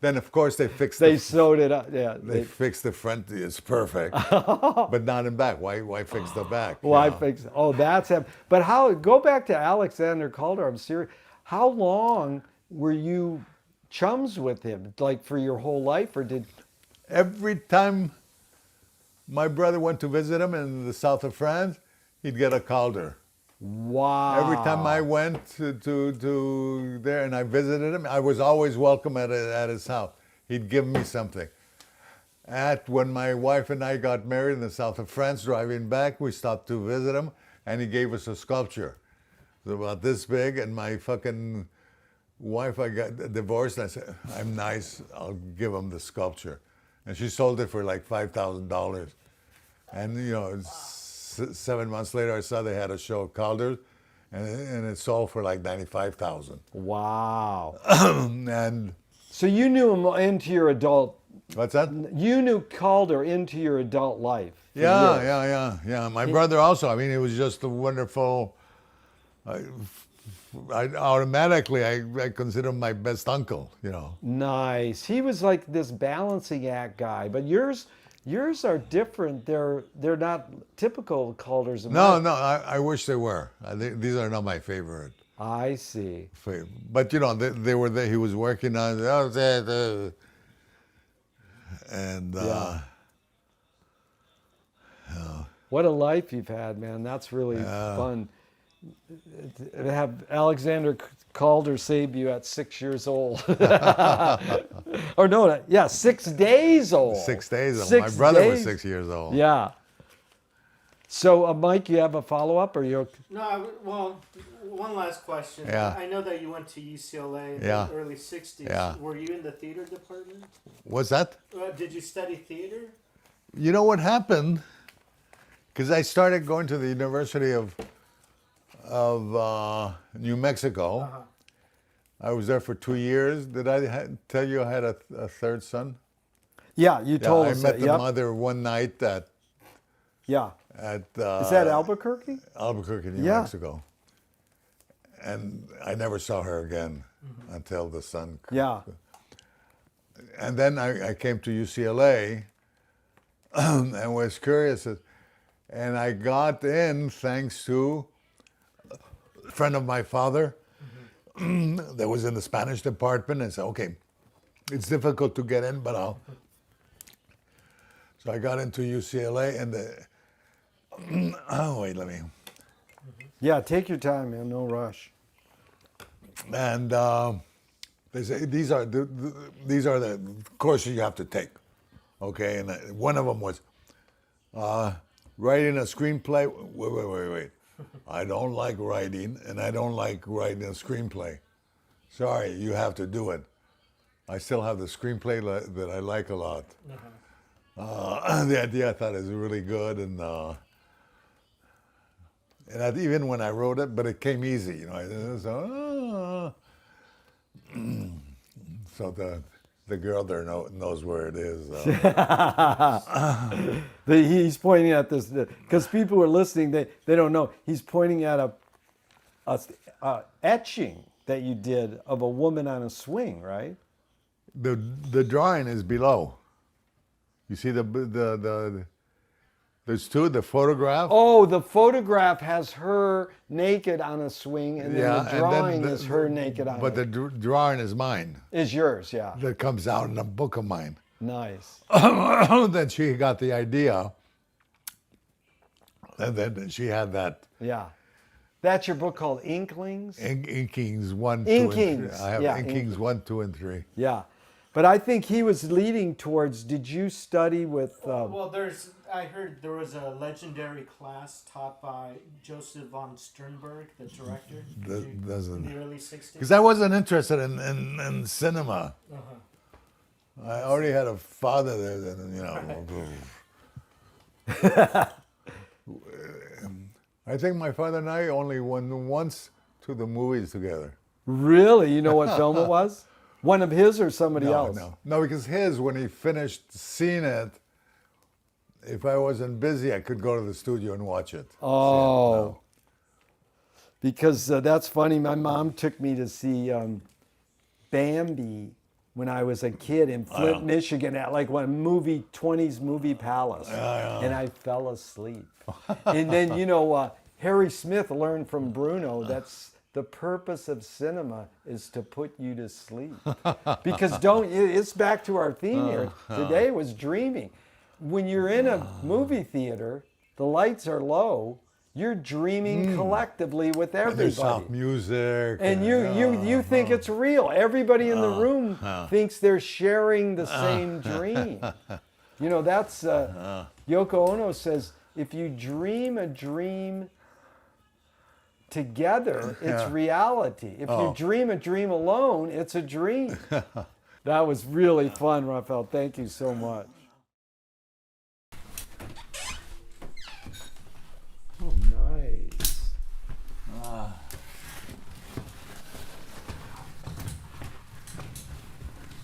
Then, of course, they fixed They sewed it up. Yeah. They fixed the front. It's perfect, but not in back. Why fix the back? Well, I you know? fixed. Oh, that's him. But how? Go back to Alexander Calder. I'm serious. How long were you chums with him? Like for your whole life, or did? Every time my brother went to visit him in the south of France, he'd get a Calder. Wow. Every time I went to there and I visited him, I was always welcome at his house. He'd give me something. When my wife and I got married in the south of France, driving back, we stopped to visit him, and he gave us a sculpture. It was about this big, and my fucking wife, I got divorced, and I said, I'm nice, I'll give him the sculpture. And she sold it for like $5,000. And, you know, 7 months later, I saw they had a show of Calder, and it sold for like $95,000. Wow. And So you knew him into your adult. what's that? You knew Calder into your adult life. for years. Yeah. My brother also. I mean, it was just a wonderful. I automatically I consider him my best uncle. You know. Nice. He was like this balancing act guy, but yours are different. They're not typical Calders. of No, mine. no. I wish they were. These are not my favorite. I see. But you know, they were there. He was working on and Yeah. What a life you've had, man. That's really fun. To have Alexander Calder save you at 6 years old. Or no, yeah, 6 days old. 6 days old. 6 My brother was days. 6 years old. Yeah. So, Mike, you have a follow-up, or you're... No, well, one last question. Yeah. I know that you went to UCLA in Yeah. the early 60s. Yeah. Were you in the theater department? What's that? Did you study theater? You know what happened? Because I started going to the University of New Mexico. Uh-huh. I was there for 2 years. Did I tell you I had a third son? Yeah, you told I us met that. the Yep. mother one night at Yeah. Is that Albuquerque? Albuquerque, New Yeah. Mexico. And I never saw her again until the son. Yeah. And then I came to UCLA and was curious. And I got in thanks to a friend of my father that was in the Spanish department and said, okay, it's difficult to get in, but I'll. So I got into UCLA and wait, let me. Yeah, take your time, man. No rush. And they say these are the courses you have to take, okay? And one of them was writing a screenplay. Wait. I don't like writing, and I don't like writing a screenplay. Sorry, you have to do it. I still have the screenplay that I like a lot. The idea I thought is really good, and even when I wrote it, but it came easy, So the girl there knows where it is. He's pointing at this because people who are listening, they don't know. He's pointing at a etching that you did of a woman on a swing, right? The drawing is below. You see there's two, the photograph. Oh, the photograph has her naked on a swing, and then the drawing is her naked on. But the drawing is mine. Is yours, yeah. That comes out in a book of mine. Nice. Then she got the idea, and then she had that. Yeah. That's your book called Inklings? Inkings 1, 2, Inkings. and 3. I have Yeah, Inkings 1, 2, and 3. Yeah. But I think he was leading towards, did you study with... well, I heard there was a legendary class taught by Joseph von Sternberg, the director, in the early 60s. Because I wasn't interested in cinema. I already had a father there, I think my father and I only went once to the movies together. Really? You know what film it was? One of his or somebody else? No, because his, when he finished seeing it, if I wasn't busy, I could go to the studio and watch it. Oh. Because that's funny. My mom took me to see Bambi when I was a kid in Flint, Michigan, at like one 20s movie palace. And I fell asleep. And then, Harry Smith learned from Bruno that's the purpose of cinema is to put you to sleep. Because it's back to our theme here. Today was dreaming. When you're in a movie theater, the lights are low, you're dreaming collectively with everybody. There's soft music. And you think it's real. Everybody in the room thinks they're sharing the same dream. That's Yoko Ono says, if you dream a dream together, it's reality. If you dream a dream alone, it's a dream. That was really fun, Rafael. Thank you so much. Oh, nice.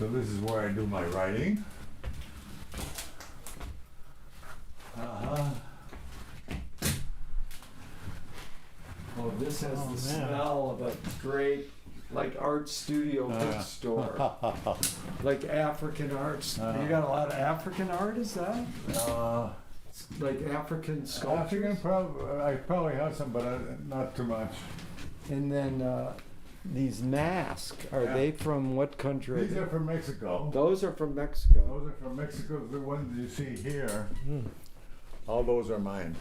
So this is where I do my writing. Oh, this has the smell of a great, art studio bookstore. Like African arts. You got a lot of African art, is that? Like African sculptures? I probably have some, but not too much. And then these masks, are they from what country? These are from Mexico. Those are from Mexico. Those are from Mexico. The ones you see here, all those are mine.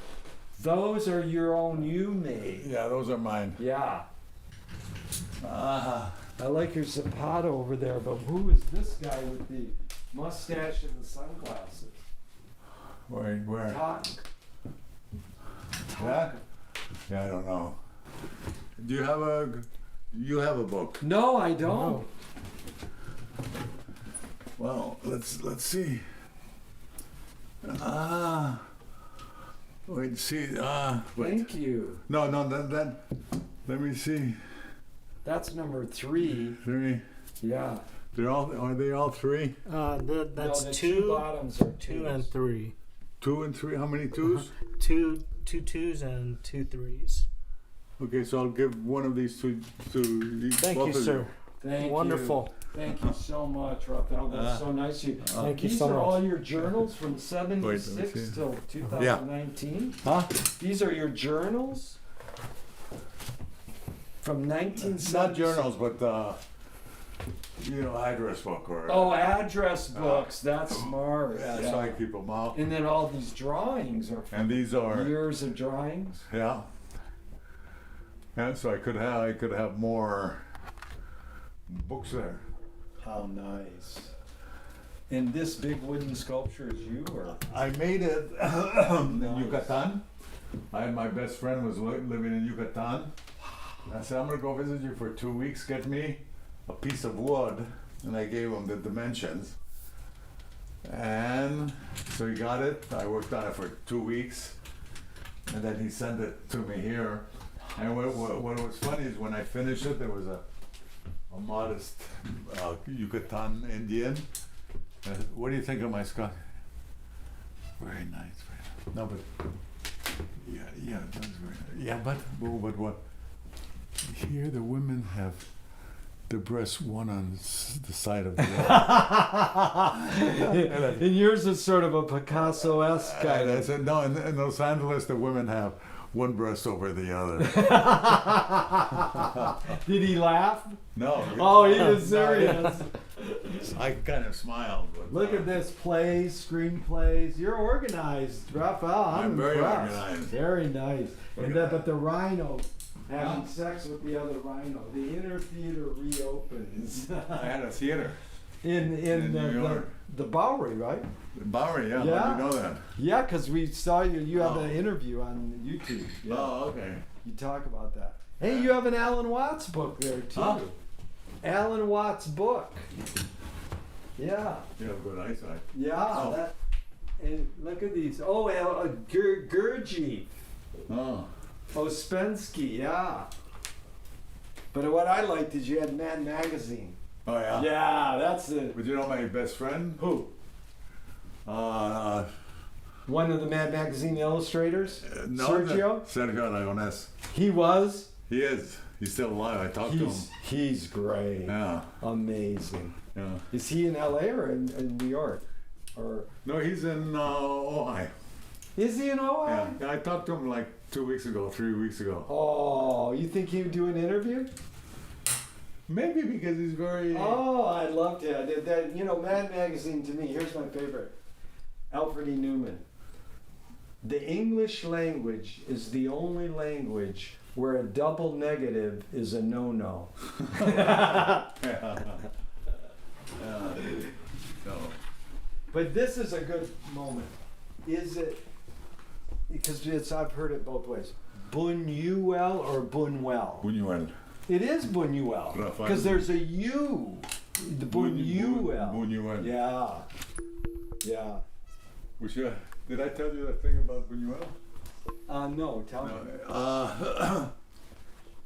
Those are your own you made. Yeah, those are mine. Yeah. I like your Zapata over there, but who is this guy with the mustache and the sunglasses? Where? Totten. That? Yeah, I don't know. Do you have a book? No, I don't. Well, let's see. Wait, see. Wait. Thank you. No, that. Let me see. That's number 3. 3. Yeah. Are they all three? That's No, the two bottoms are two and three. 2 and 3. How many twos? Two twos and 2 threes. Okay, so I'll give one of these to these. Thank both you, of sir. Thank Wonderful. you. Thank you so much, Rafael. That's so nice of you. Thank you These so are much. all your journals from Wait, let me 76 see. till 2019? Huh? These are your journals? From 1976? Not journals, but address book or. Oh, address books. That's smart. Yeah, so I keep them out. And then all these drawings are from And these are. years of drawings? Yeah. And so I could have more books there. How nice. And this big wooden sculpture is you, or? I made it in Yucatan. My best friend was living in Yucatan. I said, I'm gonna go visit you for 2 weeks. Get me a piece of wood, and I gave him the dimensions. And so he got it. I worked on it for 2 weeks, and then he sent it to me here. And what was funny is when I finished it, there was a modest Yucatan Indian. What do you think of my sculpture? Very nice. No, but yeah, that's very nice. Yeah, but what? Here the women have the breasts one on the side of the other. And yours is sort of a Picasso-esque And I kind. said, no, in Los Angeles the women have one breast over the other. Did he laugh? No. Oh, he was serious. I kind of smiled. But, Look at this, plays, screenplays. You're organized, Rafael. I'm very impressed. organized. Very nice. Look And at but the rhino having sex with the other rhino. The inner theater reopens I had a theater. in In New York. the Bowery, right? Bowery, yeah. Yeah. How do you know that? Yeah, because we saw you. You have Oh. an interview on YouTube. Yeah. Oh, okay. You talk about that. Hey, you have an Alan Watts book there too. Huh? Alan Watts book. Yeah. You have good eyesight. Yeah. Oh. That, and look at these. Oh, Gergy. Oh. Ospensky, yeah. But what I liked is you had Mad Magazine. Oh, yeah? Yeah, that's it. But you know my best friend? Who? One of the Mad Magazine illustrators? No, Sergio? Sergio Aragonés. He was? He is. He's still alive. I talked to him. He's great. Yeah. Amazing. Yeah. Is he in LA or in New York? Or No, he's in Ojai. is he in Hawaii? Yeah. I talked to him like 2 weeks ago, 3 weeks ago. Oh, you think he would do an interview? Maybe because he's very. Oh, I'd love to. Mad Magazine to me, here's my favorite. Alfred E. Newman. The English language is the only language where a double negative is a no-no. Yeah. So. But this is a good moment. Is it, because I've heard it both ways. Buñuel or Buñuel? Buñuel. It is Buñuel. Rafael. Because there's a U. The Buñuel. Buñuel. Yeah. Yeah. Did I tell you that thing about Buñuel? No, tell me.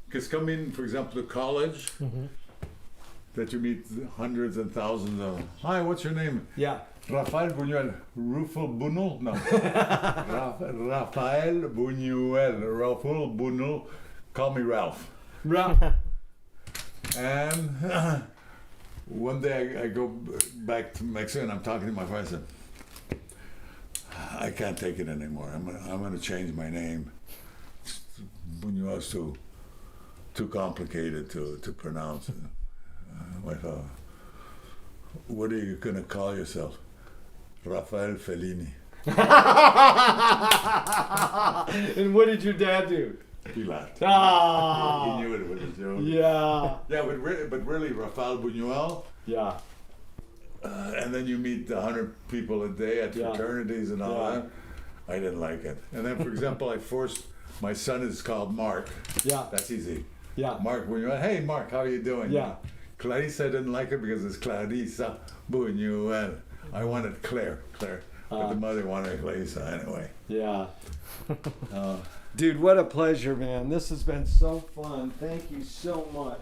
Because coming, for example, to college, that you meet hundreds and thousands of. Hi, what's your name? Yeah. Rafael Buñuel. Rafael Buñuel? No. Rafael Buñuel. Rafael Buñuel. Call me Ralph. And one day I go back to Mexico and I'm talking to my friend. I said, I can't take it anymore. I'm gonna change my name. Buñuel is too complicated to pronounce. I thought, what are you gonna call yourself? Rafael Fellini. And what did your dad do? He laughed. Ah. He knew it was a joke. Yeah. Yeah, but really, Rafael Buñuel. Yeah. And then you meet 100 people a day at Yeah. fraternities and all Yeah. that. I didn't like it. And then, for example, my son is called Mark. Yeah. That's easy. Yeah. Mark Buñuel. Hey, Mark, how are you doing? Yeah. Clarissa didn't like it because it's Clarissa Buñuel. I wanted Claire. But the mother wanted Clarissa anyway. Yeah. Dude, what a pleasure, man. This has been so fun. Thank you so much.